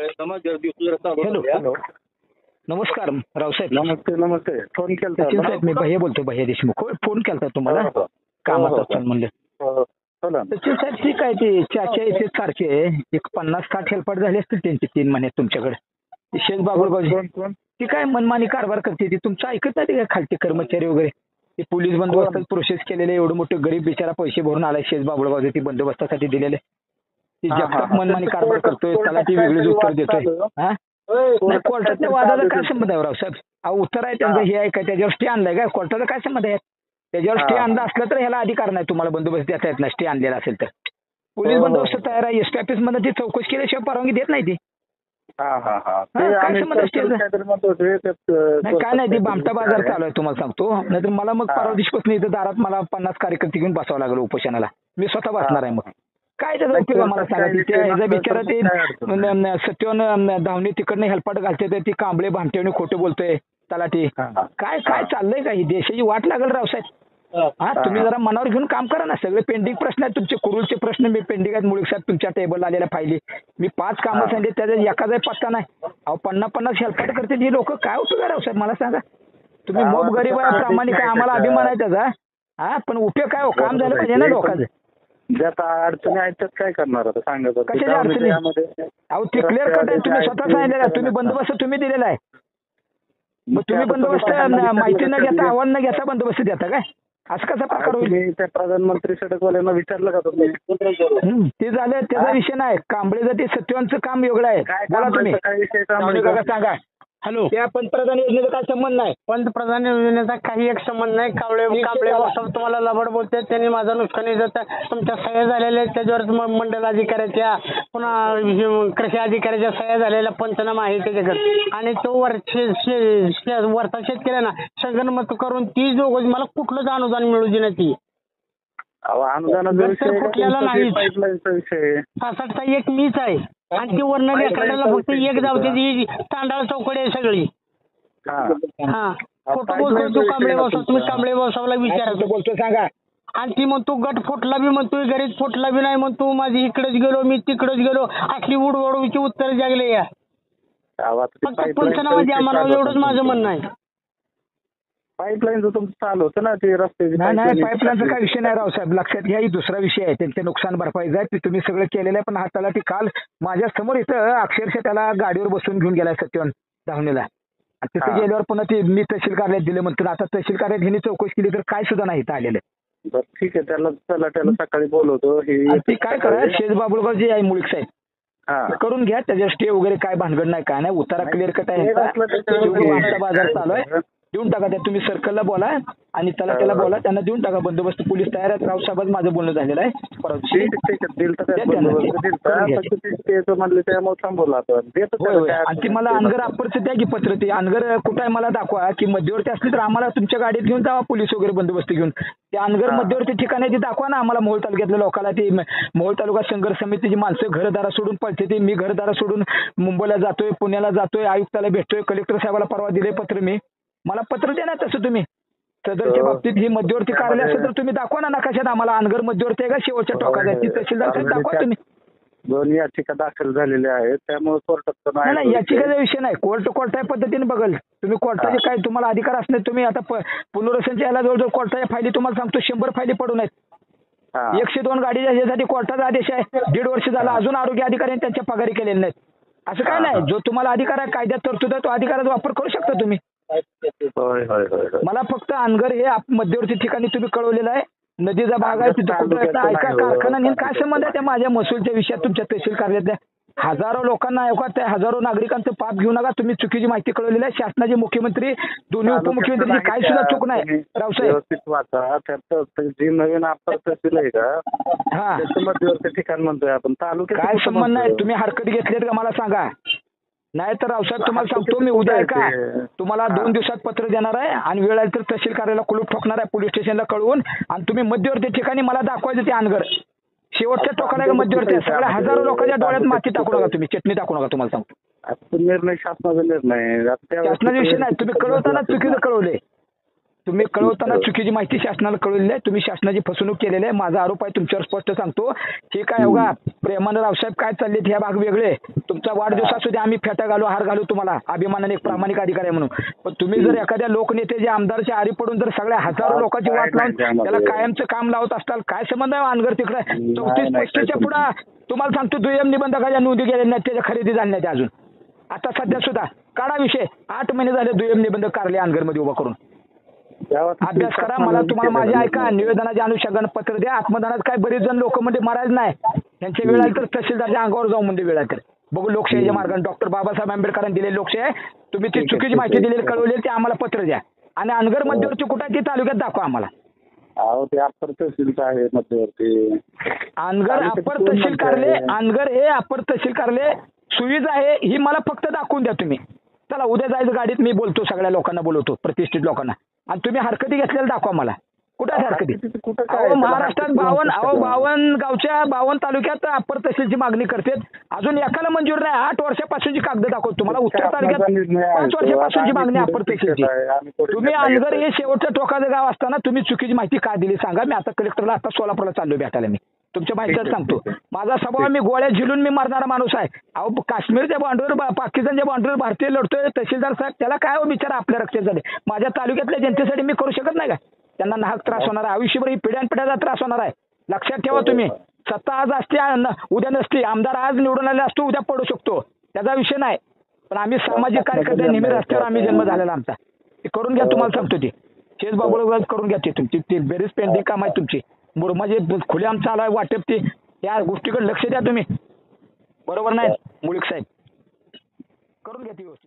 Hello. Hello. नमस्कार रावसाहेब. नमस्ते नमस्ते. Phone केलता सचिन साहेब, मी भैया बोलतो, भैया देशमुख. फोन केलता तुम्हाला हो, हो. कामात हो, हो. असताना म्हणलं. हो, बोला ना. सचिन साहेब, ठीक आहे ते चाचा इथे सारखे एक 50-60 हेल्पाट झाले असतील त्यांचे 3 महिन्यात तुमच्याकडे. शेष बाबुळगावचे कोण कोण? ती काय मनमानी कारभार करते ती, तुमचं ऐकत नाही ते काय खालचे कर्मचारी वगैरे ते पोलीस बंदोबस्तात प्रोसेस केलेले, एवढं मोठं गरीब बिचारा पैसे भरून आलाय शेष बाबुळगावचे ती बंदोबस्तासाठी दिलेले. ती हा, हा, जगताप हा. मनमानी कारभार करतोय, त्याला ती वेगळीच उत्तर देतोय. हा नाही, कोर्टातल्या वादाला काय संबंध आहे रावसाहेब? अहो, उत्तर आहे त्यांचं, हे आहे काय त्याच्यावर स्टे आणलाय काय? कोर्टाचा काय संबंध आहे? त्याच्यावर स्टे आणला असला तर ह्याला अधिकार नाही तुम्हाला बंदोबस्त देता येत नाही, स्टे आणलेला असेल तर. पोलीस बंदोबस्त तयार आहे, एसपी ऑफिस मध्ये ती चौकशी केल्याशिवाय परवानगी देत नाही ती. काय संबंध स्टेचा? नाही काय नाही, ती बामटा बाजार चालू आहे तुम्हाला सांगतो. नाहीतर मला मग परवा दिवशीपासून इथं दारात मला 50 कार्यकर्ते घेऊन बसावं लागलं उपोषणाला. मी स्वतः बसणार आहे. मग काय त्याचा उपयोग आहे मला सांगा? ह्याचा बिचारा ते सत्यवन धावणे तिकडनं हेलपाट घालते, ती कांबळे भामटेवणी खोटं बोलतोय तलाठी. काय काय चाललंय का? ही देशाची वाट लागल रावसाहेब. हा, तुम्ही जरा मनावर घेऊन काम करा ना. सगळे पेंडिंग प्रश्न आहेत तुमचे, कुरुलचे प्रश्न मी पेंडिंग आहेत. मुळीक साहेब तुमच्या टेबलला आलेल्या फायली मी 5 कामं सांगितले, त्याचा एकाचा पत्ता नाही. अहो, 50-50 हेल्पाट करते ही लोक. काय उपयोग आहे रावसाहेब मला सांगा? तुम्ही मोब गरीब आहे, प्रामाणिक आहे, आम्हाला अभिमान आहे त्याचा. हा, पण उपयोग काय हो? काम झालं पाहिजे ना लोकांचं. ज्यात अडचणी आहेत त्यात काय करणार आता सांगा. कशाच्या अडचणी? अहो, ती क्लिअर कट आहे. तुम्ही स्वतः सांगितलेलं आहे, तुम्ही बंदोबस्त तुम्ही दिलेला आहे. मग तुम्ही बंदोबस्त माहिती न घेता, अहवाल न घेता बंदोबस्त देता काय? असं कसा प्रकार होईल? त्या प्रधानमंत्री सडकवाल्यांना विचारलं का तुम्ही? ते झालं, त्याचा विषय नाही. कांबळेचं ते सत्यवांचं काम वेगळं आहे. बोला तुम्ही. काय विषय सांगा. हॅलो. त्या पंतप्रधान योजनेचा काय संबंध नाही. पंतप्रधान योजनेचा काही एक संबंध नाही. कांबळे तुम्हाला लबड बोलते, त्यांनी माझं नुकसानी तुमच्या सह्या झालेल्या त्याच्यावर मंडल अधिकाऱ्याच्या, पुन्हा कृषी अधिकाऱ्याच्या सह्या झालेल्या पंचनामा आहे त्याच्याकडे. आणि तो वरचा शेतकऱ्यांना संगनमत करून ती दोघं मला कुठलंच अनुदान मिळू दे नाही. ती अनुदानाचा फुटलेला नाही. पाईपलाईनचा विषय 66चा एक मीच आहे. आणि ती वर्ण लेकराला फक्त एक जावते, ती तांदळा चौकडे आहे सगळी. हा, खोटं बोलतोय तू कांबळे भाऊ. तुम्ही कांबळे भाऊसाहेबला विचारा बोलतो सांगा. आणि ती म्हणतो गट फुटला बी म्हणतोय, घरीच फुटला बी नाही म्हणतो, माझी इकडेच गेलो, मी तिकडेच गेलो. असली उडवडूची उत्तर जागले या. फक्त पंचनामा द्या मला, एवढंच माझं म्हणणं आहे. पाईपलाईनचं तुमचं चालू होतं ना, ते रस्त्याची. नाही, पाईपलाईनचा काय विषय नाही रावसाहेब, लक्षात घ्या. ही दुसरा विषय आहे, त्यांचे नुकसान भरपाईचा आहे. ते तुम्ही सगळं केलेलं आहे. पण हाताला ती काल माझ्या समोर इथं अक्षरशः त्याला गाडीवर बसून घेऊन गेलाय सत्यवन धावणीला. आणि तिथे गेल्यावर पुन्हा ते मी तहसील कार्यालयात दिलं म्हणतो. आता तहसील कार्यालयात ह्यांनी चौकशी केली तर काय सुद्धा नाही इथं आलेलं. ठीक आहे, त्याला सकाळी बोलवतो. ती काय करा, शेष बाबुळगाव जे आहे मुळीक साहेब करून घ्या. त्याच्यावर स्टे वगैरे काय भानगड नाही, काय नाही. उतारा क्लिअर कट आहे. आमचा बाजार चालू आहे, देऊन टाका. त्या तुम्ही सर्कलला बोला आणि त्याला बोला, त्यांना देऊन टाका बंदोबस्त. पोलीस तयार आहेत. रावसाहेब माझं बोलणं झालेलं आहे. आणि ती मला अनगर अप्परचं द्या की पत्र. ते अनगर कुठं आहे मला दाखवा, की मध्यवर्ती असली तर आम्हाला तुमच्या गाडीत घेऊन जावा, पोलीस वगैरे बंदोबस्त घेऊन. ते अनगर मध्यवर्ती ठिकाणी ती दाखवा ना आम्हाला. मोहोळ तालुक्यातल्या लोकांना ती मोहोळ तालुका संघर्ष समितीची माणसं घरदारा सोडून पळते. ती मी घरदारा सोडून मुंबईला जातोय, पुण्याला जातोय, आयुक्ताला भेटतोय, कलेक्टर साहेबाला परवा दिले पत्र. मला पत्र द्या ना तसं तुम्ही. सदरच्या बाबतीत ही मध्यवर्ती कार्यालय असेल तर तुम्ही दाखवा ना नकाशात आम्हाला. अनगर मध्यवर्ती आहे का शेवटच्या टोकात आहे ती तहसीलदार साहेब दाखवा तुम्ही. 2 याचिका दाखल झालेल्या आहेत, त्यामुळे कोर्टात नाही, याचिकाचा विषय नाही. कोर्ट या पद्धतीने बघल. तुम्ही कोर्टाचे काय तुम्हाला अधिकार असणे. तुम्ही आता पुनर्वसनच्या याला जवळजवळ कोर्टाच्या फायली तुम्हाला सांगतो 100 फायली पडून आहेत. 102 गाडीच्या ह्याच्यासाठी कोर्टाचा आदेश आहे. 1.5 वर्ष झाला अजून आरोग्य अधिकाऱ्यांनी त्यांच्या पगारी केलेले नाहीत. असं काय नाही. जो तुम्हाला अधिकार आहे, कायद्यात तरतूद आहे, तो अधिकाराचा वापर करू शकता तुम्ही. मला फक्त अनगर हे मध्यवर्ती ठिकाणी तुम्ही कळवलेलं आहे. नदीचा भाग आहे तिथे कुठं ऐका कारखाना नेऊन काय संबंध आहे त्या माझ्या महसूलच्या विषयात तुमच्या तहसील कार्यालयातल्या हजारो लोकांना ऐका. त्या हजारो नागरिकांचं पाप घेऊ नका. तुम्ही चुकीची माहिती कळवलेली आहे. शासनाचे मुख्यमंत्री, दोन्ही उपमुख्यमंत्री काय सुद्धा चूक नाही रावसाहेब. जी नवीन अप्पर तहसील आहे का मध्यवर्ती ठिकाण म्हणतोय आपण, तालुक्यात काय संबंध नाही. तुम्ही हरकत घेतलीत का मला सांगा. नाही तर रावसाहेब तुम्हाला सांगतो मी उद्या आहे का तुम्हाला 2 दिवसात पत्र देणार आहे आणि वेळ आली तर तहसील कार्यालयाला कुलूप ठोकणार आहे पोलीस स्टेशनला कळवून. आणि तुम्ही मध्यवर्ती ठिकाणी मला दाखवायचं ते अनगर शेवटच्या टोकाला मध्यवर्ती सगळ्या हजारो लोकांच्या डोळ्यात माती टाकू नका तुम्ही, चटणी टाकू नका. तुम्हाला सांगतो निर्णय शासनाचा निर्णय, शासनाचा विषय नाही. तुम्ही कळवताना चुकीचं कळवले. तुम्ही कळवताना चुकीची माहिती शासनाला कळवलेली आहे. तुम्ही शासनाची फसवणूक केलेली आहे. माझा आरोप आहे तुमच्यावर, स्पष्ट सांगतो. ठीक आहे बघा, प्रेमानं रावसाहेब काय चालले ह्या भाग वेगळे. तुमचा वाढदिवस असू द्या, आम्ही फेटा घालू, हार घालू तुम्हाला अभिमानाने, एक प्रामाणिक अधिकारी आहे म्हणून. पण तुम्ही जर एखाद्या लोकनेते आमदारच्या आरी पडून जर सगळ्या हजारो लोकांची वाट लावून त्याला कायमचं काम लावत असताल, काय संबंध आहे अनगर तिकडे? 34-35च्या पुढे तुम्हाला सांगतो दुय्यम निबंधकाच्या नोंदी गेल्या नाहीत, त्याच्या खरेदी झाल्या नाहीत अजून. आता सध्या सुद्धा काढा विषय, 8 महिने झाले दुय्यम निबंधक कारले अनगरमध्ये उभा करून. अभ्यास करा. मला तुम्हाला माझे ऐका, निवेदनाच्या अनुषंगानं पत्र द्या. आत्मदानात काय बरेच जण लोक म्हणजे मारायला नाही, त्यांच्या वेळ आली तर तहसीलदारच्या अंगावर जाऊन म्हणजे वेळ तर बघू. लोकशाहीच्या मार्गाने डॉक्टर बाबासाहेब आंबेडकरांनी दिलेली लोकशाही आहे. तुम्ही ती चुकीची माहिती दिलेली कळवली ते आम्हाला पत्र द्या. आणि अनगर मध्यवर्ती कुठे ती तालुक्यात दाखवा आम्हाला. अहो ते अप्पर तहसीलचं आहे मध्यवर्ती. अनगर अप्पर तहसील कारले, अनगर हे अप्पर तहसील कारले सुविधा आहे ही मला फक्त दाखवून द्या तुम्ही. चला उद्या जायचं गाडीत, मी बोलतो सगळ्या लोकांना, बोलवतो प्रतिष्ठित लोकांना. आणि तुम्ही हरकती घेतलेल्या दाखवा मला. कुठं आहे हरकती? अहो महाराष्ट्रात 52 गावच्या 52 तालुक्यात अप्पर तहसीलची मागणी करते. अजून एकाला मंजूर नाही. 8 वर्षापासूनची कागद दाखवतो तुम्हाला. उत्तर तालुक्यात 5 वर्षापासूनची मागणी अप्पर तहसीलची. तुम्ही अनगर हे शेवटचं टोकाचं गाव असताना तुम्ही चुकीची माहिती का दिली सांगा. मी आता कलेक्टरला, आता सोलापूरला चाललो भेटायला. मी तुमच्या माहितीच सांगतो. माझा स्वभाव, मी गोळ्या झिलून मी मारणारा माणूस आहे. अहो काश्मीरच्या बॉर्डरवर, पाकिस्तानच्या बॉर्डरवर भारतीय लढतोय तहसीलदार साहेब, त्याला काय हो बिचारा आपल्या रक्त झाले. माझ्या तालुक्यातल्या जनतेसाठी मी करू शकत नाही का? त्यांना नाहक त्रास होणार आहे, आयुष्यभर ही पिढ्यानपिढ्याचा त्रास होणार आहे. लक्षात ठेवा तुम्ही. सत्ता आज असते उद्या नसते. आमदार आज निवडून आले असतो, उद्या पडू शकतो, त्याचा विषय नाही. पण आम्ही सामाजिक कार्यकर्ते, नेहमी रस्त्यावर आम्ही जन्म झालेला आमचा. ते करून घ्या, तुम्हाला सांगतो. ते शेज बाबूळ करून घ्या. ते तुमची ती बेरीज पेंडिंग काम आहे तुमची. मुरमाचे खुले आमचं आलाय वाटेप, ते या गोष्टीकडे लक्ष द्या तुम्ही. बरोबर नाही मुळीक साहेब? करून घ्या ती गोष्ट.